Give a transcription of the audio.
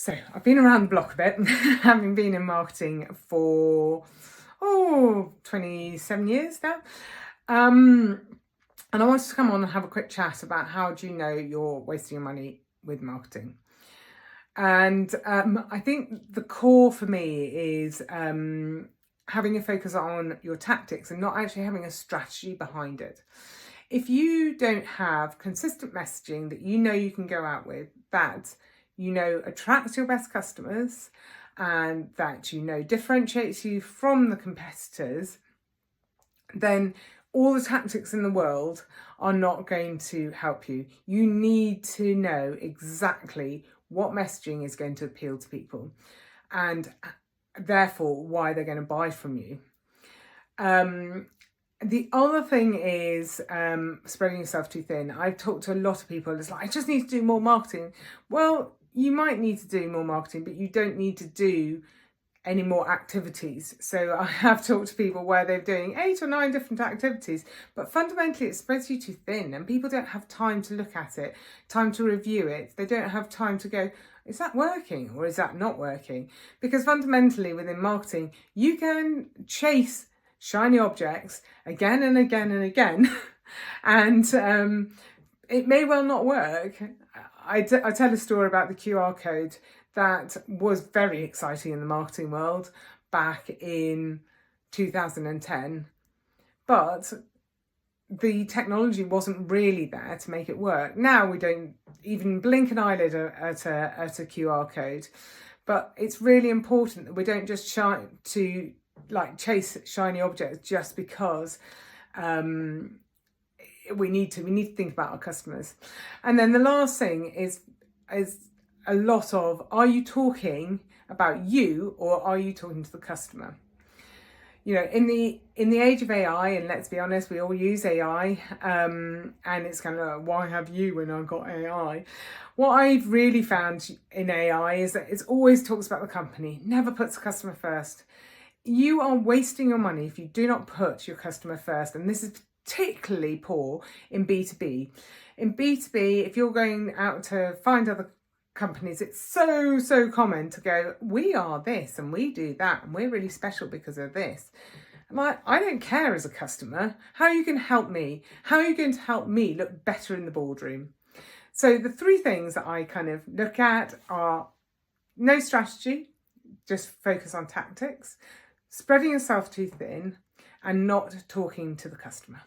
So I've been around the block a bit, having been in marketing for 27 years now. And I wanted to come on and have a quick chat about how do you know you're wasting your money with marketing. And I think the core for me is having a focus on your tactics and not actually having a strategy behind it. If you don't have consistent messaging that you know you can go out with, that you know attracts your best customers and that you know differentiates you from the competitors, then all the tactics in the world are not going to help you. You need to know exactly what messaging is going to appeal to people and therefore why they're going to buy from you. The other thing is spreading yourself too thin. I've talked to a lot of people. It's like, I just need to do more marketing. Well, you might need to do more marketing, but you don't need to do any more activities. So I have talked to people where they're doing 8 or 9 different activities, but fundamentally it spreads you too thin and people don't have time to look at it, time to review it. They don't have time to go, is that working or is that not working? Because fundamentally within marketing, you can chase shiny objects again and again and again, and it may well not work. I tell a story about the QR code that was very exciting in the marketing world back in 2010, but the technology wasn't really there to make it work. Now we don't even blink an eyelid at a QR code, but it's really important that we don't just chase shiny objects just because we need to think about our customers. And then the last thing is a lot of, are you talking about you or are you talking to the customer? You know, in the age of AI, and let's be honest, we all use AI, and it's kind of like, why have you when I've got AI? What I've really found in AI is that it always talks about the company, never puts the customer first. You are wasting your money if you do not put your customer first, and this is particularly poor in B2B. In B2B, if you're going out to find other companies, it's so common to go, we are this and we do that and we're really special because of this. I don't care as a customer how you can help me. How are you going to help me look better in the boardroom? So the 3 things that I kind of look at are no strategy, just focus on tactics, spreading yourself too thin, and not talking to the customer.